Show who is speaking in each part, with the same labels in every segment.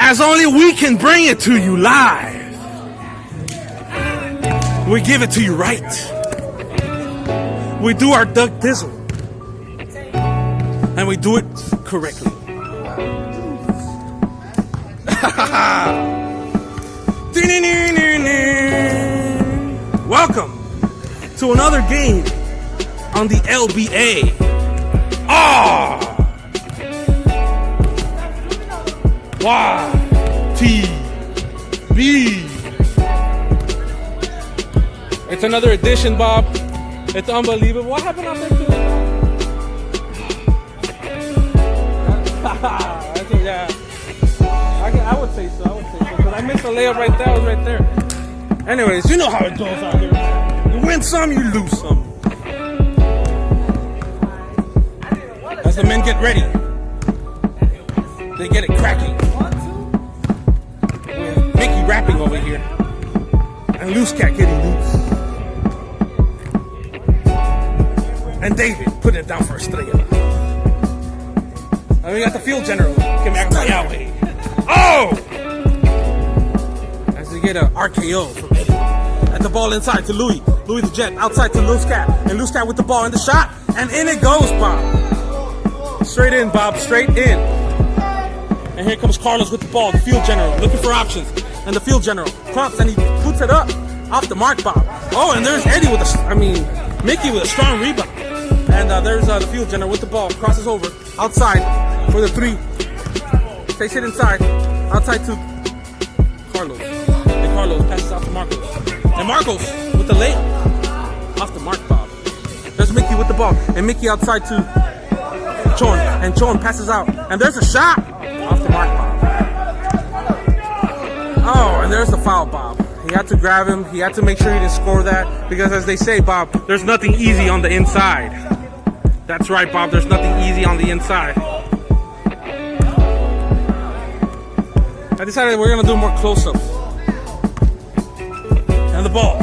Speaker 1: as only we can bring it to you live. We give it to you right. We do our duck dizzle. And we do it correctly. Welcome to another game on the LBA. YTB. It's another edition, Bob. It's unbelievable. What happened out there to it? Yeah. I would say so. Because I missed a layup right there. I was right there. Anyways, you know how it goes out here. You win some, you lose some. As the men get ready, they get it cracking. With Mickey rapping over here. And Loose Cat getting loose. And David putting it down for Estrella. And we got the field general. Oh! As we get an RKO from Eddie. At the ball inside to Louis. Louis the Jet outside to Loose Cat. And Loose Cat with the ball in the shot. And in it goes, Bob. Straight in, Bob. Straight in. And here comes Carlos with the ball. The field general looking for options. And the field general prompts and he puts it up. Off the mark, Bob. Oh, and there's Eddie with Mickey with a strong rebound. And there's the field general with the ball. Crosses over. Outside for the three. Takes it inside. Outside to Carlos. And Carlos passes out to Marcos. And Marcos with the layup. Off the mark, Bob. There's Mickey with the ball. And Mickey outside to Chon. And Chon passes out. And there's a shot. Off the mark, Bob. Oh, and there's the foul, Bob. He had to grab him. He had to make sure he didn't score that. Because as they say, Bob, there's nothing easy on the inside. That's right, Bob. There's nothing easy on the inside. I decided we're going to do more close-ups. And the ball.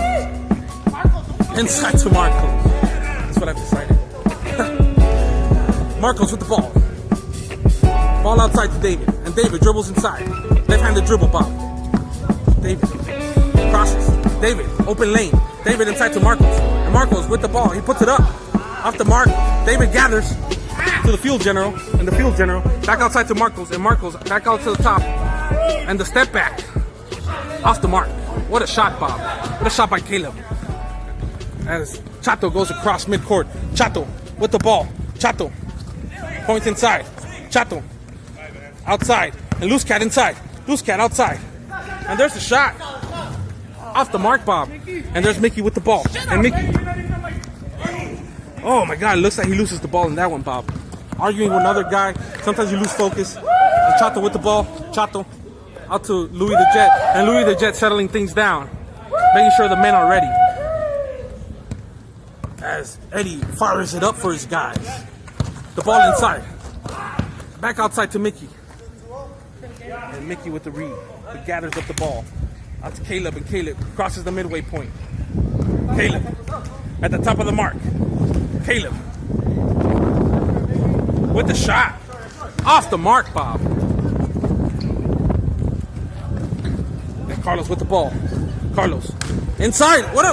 Speaker 1: Inside to Marcos. That's what I've decided. Marcos with the ball. Ball outside to David. And David dribbles inside. Left-handed dribble, Bob. David crosses. David, open lane. David inside to Marcos. And Marcos with the ball. He puts it up. Off the mark. David gathers to the field general. And the field general back outside to Marcos. And Marcos back out to the top. And the step back. Off the mark. What a shot, Bob. What a shot by Caleb. As Chato goes across midcourt. Chato with the ball. Chato points inside. Chato outside. And Loose Cat inside. Loose Cat outside. And there's the shot. Off the mark, Bob. And there's Mickey with the ball. And Mickey. Oh my God, it looks like he loses the ball in that one, Bob. Arguing with another guy. Sometimes you lose focus. And Chato with the ball. Chato out to Louis the Jet. And Louis the Jet settling things down. Making sure the men are ready. As Eddie fires it up for his guys. The ball inside. Back outside to Mickey. And Mickey with the read. He gathers up the ball. Out to Caleb, and Caleb crosses the midway point. Caleb at the top of the mark. Caleb with the shot. Off the mark, Bob. And Carlos with the ball. Carlos inside. What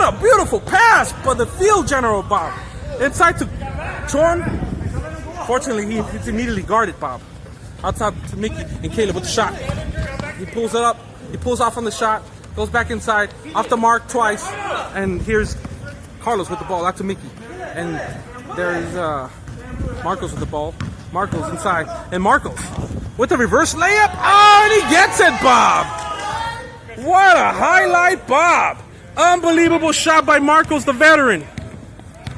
Speaker 1: a beautiful pass by the field general, Bob. Inside to Chon. Fortunately, he's immediately guarded, Bob. Outside to Mickey and Caleb with the shot. He pulls it up. He pulls off on the shot. Goes back inside. Off the mark twice. And here's Carlos with the ball. Out to Mickey. And there's Marcos with the ball. Marcos inside. And Marcos with the reverse layup. Oh, and he gets it, Bob. What a highlight, Bob. Unbelievable shot by Marcos, the veteran.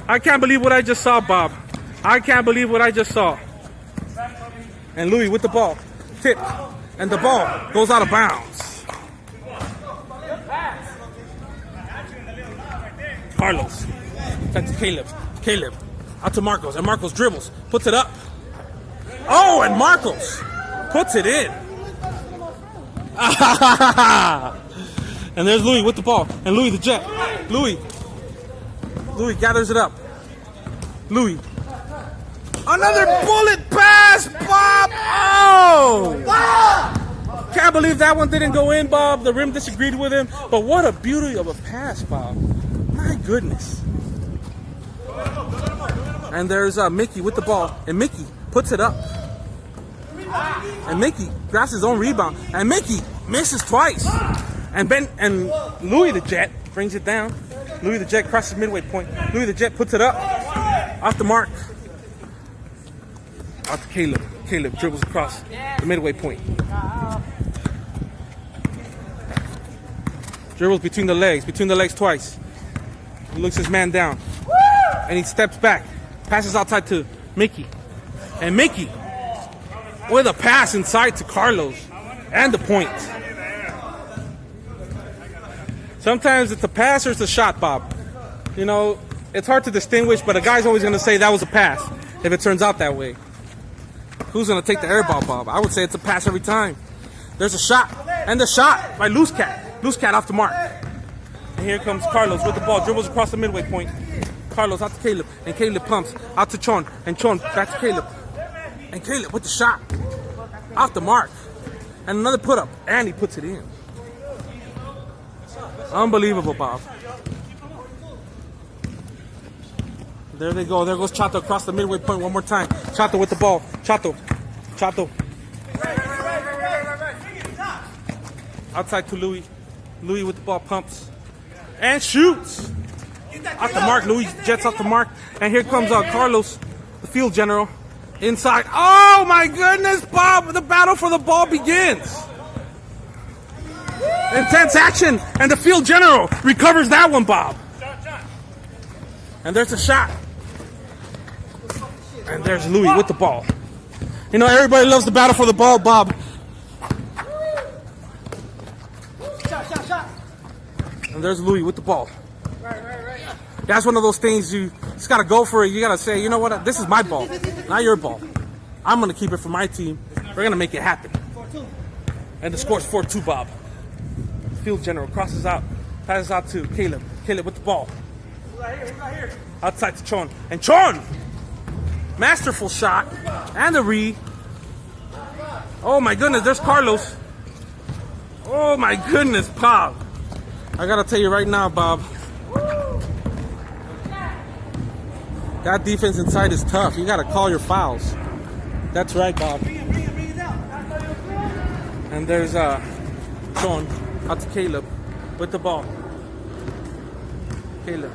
Speaker 1: I can't believe what I just saw, Bob. I can't believe what I just saw. And Louis with the ball. Tipped. And the ball goes out of bounds. Carlos. Back to Caleb. Caleb. Out to Marcos. And Marcos dribbles. Puts it up. Oh, and Marcos puts it in. And there's Louis with the ball. And Louis the Jet. Louis gathers it up. Louis. Another bullet pass, Bob. Oh! can't believe that one didn't go in, Bob. The rim disagreed with him. But what a beauty of a pass, Bob. My goodness. And there's Mickey with the ball. And Mickey puts it up. And Mickey grabs his own rebound. And Mickey misses twice. And Louis the Jet brings it down. Louis the Jet crosses midway point. Louis the Jet puts it up. Off the mark. Out to Caleb. Caleb dribbles across the midway point. Dribbles between the legs twice. He looks his man down. And he steps back. Passes outside to Mickey. And Mickey with a pass inside to Carlos. And the point. Sometimes it's a pass or it's a shot, Bob. You know, it's hard to distinguish, but a guy's always going to say that was a pass if it turns out that way. Who's going to take the air ball, Bob? I would say it's a pass every time. There's a shot. And the shot by Loose Cat. Loose Cat off the mark. And here comes Carlos with the ball. Dribbles across the midway point. Carlos out to Caleb. And Caleb pumps out to Chon. And Chon back to Caleb. And Caleb with the shot. Off the mark. And another put up. And he puts it in. Unbelievable, Bob. There they go. There goes Chato across the midway point one more time. Chato with the ball. Chato. Outside to Louis. Louis with the ball pumps. And shoots. Off the mark. Louis jets off the mark. And here comes Carlos, the field general. Inside. Oh my goodness, Bob. The battle for the ball begins. Intense action. And the field general recovers that one, Bob. And there's a shot. And there's Louis with the ball. You know, everybody loves the battle for the ball, Bob. And there's Louis with the ball. That's one of those things you just got to go for it. You got to say, you know what, this is my ball, not your ball. I'm going to keep it for my team. We're going to make it happen. And the score's 4-2, Bob. Field general crosses out, passes out to Caleb. Caleb with the ball. Outside to Chon. And Chon! Masterful shot. And the read. Oh my goodness, there's Carlos. Oh my goodness, Bob. I gotta tell you right now, Bob. That defense inside is tough. You gotta call your fouls. That's right, Bob. And there's Chon out to Caleb with the ball. Caleb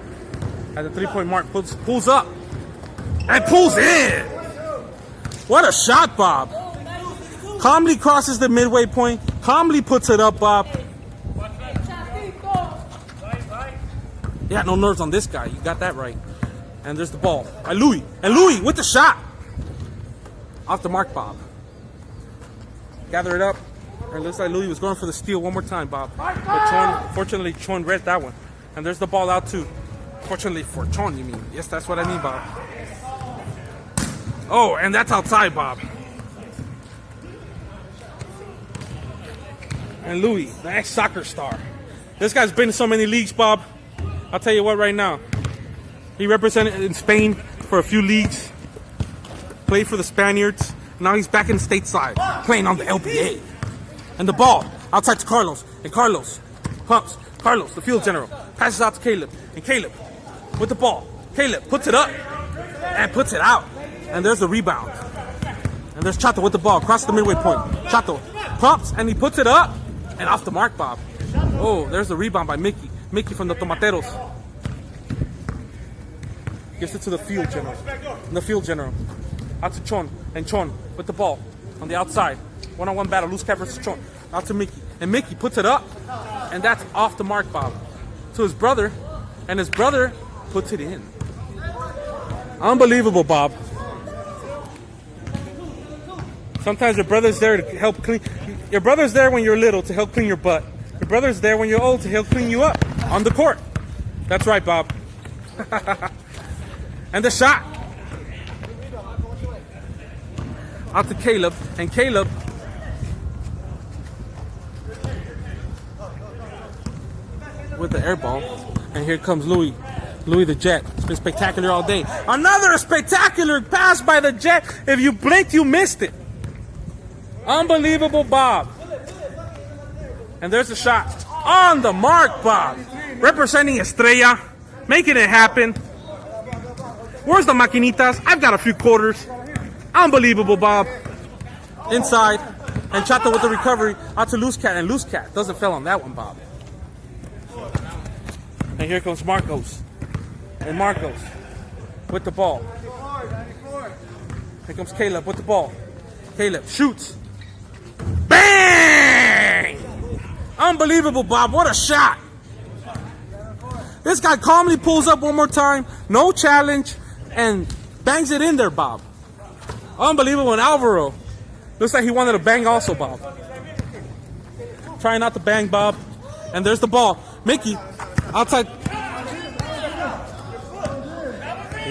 Speaker 1: at the 3-point mark pulls up and pulls in. What a shot, Bob. Calmly crosses the midway point. Calmly puts it up, Bob. You had no nerves on this guy. You got that right. And there's the ball by Louis. And Louis with the shot. Off the mark, Bob. Gather it up. And it looks like Louis was going for the steal one more time, Bob. But fortunately, Chon read that one. And there's the ball out too. Fortunately for Chon, you mean? Yes, that's what I mean, Bob. Oh, and that's outside, Bob. And Louis, the ex-soccer star. This guy's been in so many leagues, Bob. I'll tell you what right now. He represented in Spain for a few leagues. Played for the Spaniards. Now he's back in stateside, playing on the LBA. And the ball outside to Carlos. And Carlos pumps. Carlos, the field general, passes out to Caleb. And Caleb with the ball. Caleb puts it up and puts it out. And there's the rebound. And there's Chato with the ball across the midway point. Chato pumps and he puts it up and off the mark, Bob. Oh, there's the rebound by Mickey. Mickey from the Tomateros. Gives it to the field general. And the field general. Out to Chon. And Chon with the ball on the outside. One-on-one battle. Loose Cat versus Chon. Out to Mickey. And Mickey puts it up. And that's off the mark, Bob. To his brother. And his brother puts it in. Unbelievable, Bob. Sometimes your brother's there to help clean. Your brother's there when you're little to help clean your butt. Your brother's there when you're old to help clean you up on the court. That's right, Bob. And the shot. Out to Caleb. And Caleb with the air ball. And here comes Louis. Louis the Jet. It's been spectacular all day. Another spectacular pass by the Jet. If you blinked, you missed it. Unbelievable, Bob. And there's the shot. On the mark, Bob. Representing Estrella. Making it happen. Where's the maquinitas? I've got a few quarters. Unbelievable, Bob. Inside. And Chato with the recovery. Out to Loose Cat. And Loose Cat doesn't fail on that one, Bob. And here comes Marcos. And Marcos with the ball. Here comes Caleb with the ball. Caleb shoots. Bang! Unbelievable, Bob. What a shot. This guy calmly pulls up one more time. No challenge. And bangs it in there, Bob. Unbelievable. And Alvaro looks like he wanted to bang also, Bob. Trying not to bang, Bob. And there's the ball. Mickey, outside.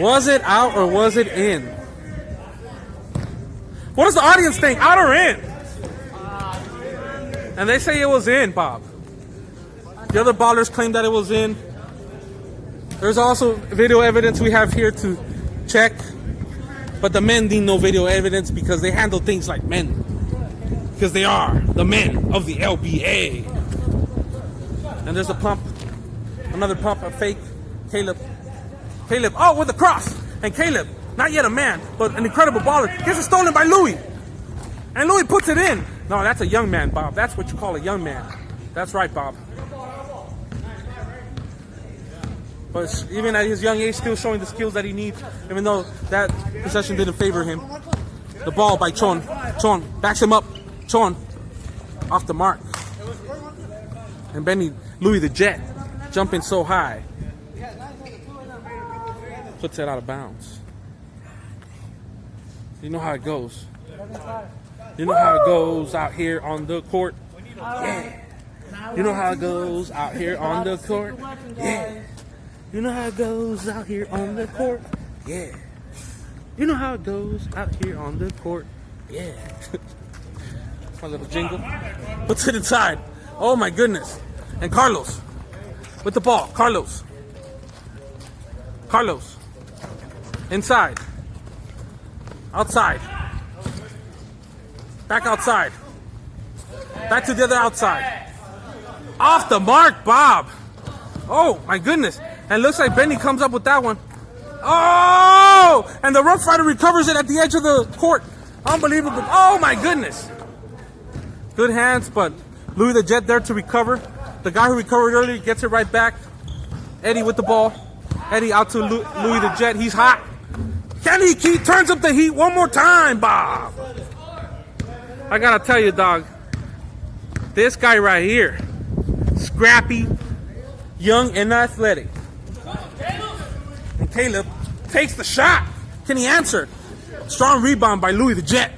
Speaker 1: Was it out or was it in? What does the audience think? Out or in? And they say it was in, Bob. The other ballers claim that it was in. There's also video evidence we have here to check. But the men need no video evidence because they handle things like men. Because they are the men of the LBA. And there's a pump. Another pump, a fake. Caleb, oh, with the cross. And Caleb, not yet a man, but an incredible baller, gets it stolen by Louis. And Louis puts it in. No, that's a young man, Bob. That's what you call a young man. That's right, Bob. But even at his young age, still showing the skills that he needs, even though that possession didn't favor him. The ball by Chon. Chon backs him up. Chon off the mark. And Benny, Louis the Jet, jumping so high. Puts it out of bounds. You know how it goes. You know how it goes out here on the court. Yeah. You know how it goes out here on the court. Yeah. You know how it goes out here on the court. Yeah. You know how it goes out here on the court. Yeah. That's my little jingle. Puts it inside. Oh my goodness. And Carlos with the ball. Carlos. Inside. Outside. Back outside. Back to the other outside. Off the mark, Bob. Oh, my goodness. And looks like Benny comes up with that one. Oh! And the Rough Rider recovers it at the edge of the court. Unbelievable. Oh, my goodness. Good hands, but Louis the Jet there to recover. The guy who recovered earlier gets it right back. Eddie with the ball. Eddie out to Louis the Jet. He's hot. Kenny Key turns up the heat one more time, Bob. I gotta tell you, dog. This guy right here. Scrappy, young, and athletic. And Caleb takes the shot. Can he answer? Strong rebound by Louis the Jet.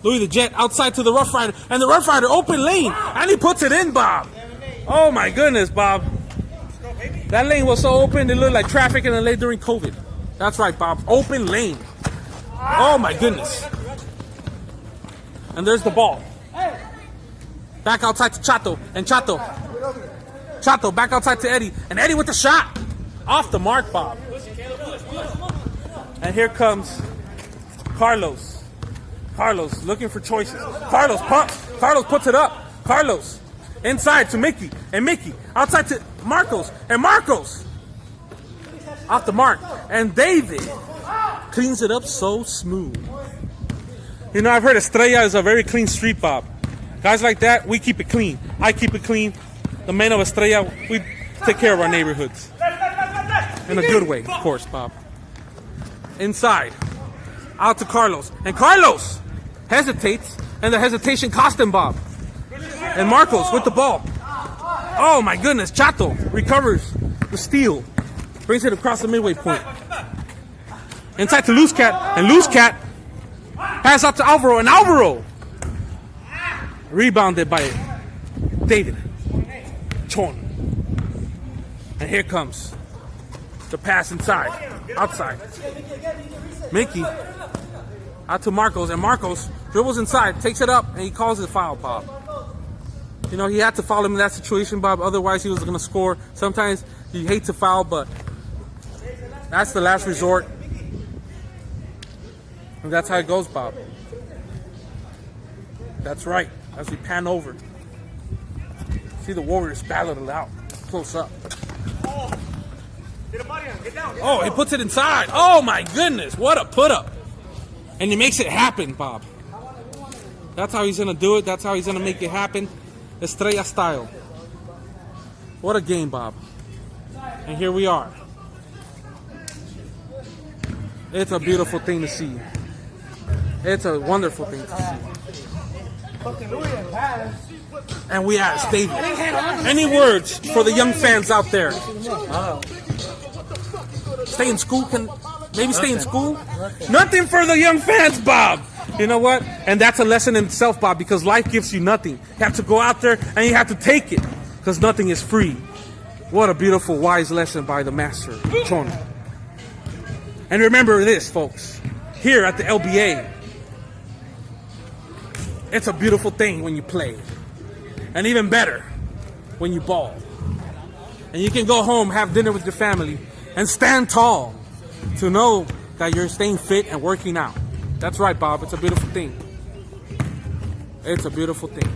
Speaker 1: Louis the Jet outside to the Rough Rider. And the Rough Rider open lane. And he puts it in, Bob. Oh, my goodness, Bob. That lane was so open, it looked like traffic in LA during COVID. That's right, Bob. Open lane. Oh, my goodness. And there's the ball. Back outside to Chato. And Chato back outside to Eddie. And Eddie with the shot. Off the mark, Bob. And here comes Carlos. Carlos looking for choices. Carlos pumps. Carlos puts it up. Carlos inside to Mickey. And Mickey outside to Marcos. And Marcos off the mark. And David cleans it up so smooth. You know, I've heard Estrella is a very clean street, Bob. Guys like that, we keep it clean. I keep it clean. The men of Estrella, we take care of our neighborhoods. In a good way, of course, Bob. Inside. Out to Carlos. And Carlos hesitates. And the hesitation cost him, Bob. And Marcos with the ball. Oh, my goodness. Chato recovers the steal. Brings it across the midway point. Inside to Loose Cat. And Loose Cat pass out to Alvaro. And Alvaro rebounded by David Chon. And here comes the pass inside. Outside. Mickey out to Marcos. And Marcos dribbles inside. Takes it up. And he calls it a foul, Bob. You know, he had to foul him in that situation, Bob. Otherwise, he was going to score. Sometimes you hate to foul, but that's the last resort. And that's how it goes, Bob. That's right. As we pan over, see the Warriors battle it out close up. Oh, he puts it inside. Oh my goodness, what a put up! And he makes it happen, Bob. That's how he's gonna do it. That's how he's gonna make it happen, Estrella style. What a game, Bob. And here we are. It's a beautiful thing to see. It's a wonderful thing to see. And we ask David, any words for the young fans out there? Stay in school? Maybe stay in school? Nothing for the young fans, Bob. You know what? And that's a lesson in itself, Bob, because life gives you nothing. You have to go out there and you have to take it, because nothing is free. What a beautiful, wise lesson by the master, Chon. And remember this, folks. Here at the LBA, it's a beautiful thing when you play. And even better, when you ball. And you can go home, have dinner with your family, and stand tall to know that you're staying fit and working out. That's right, Bob. It's a beautiful thing. It's a beautiful thing.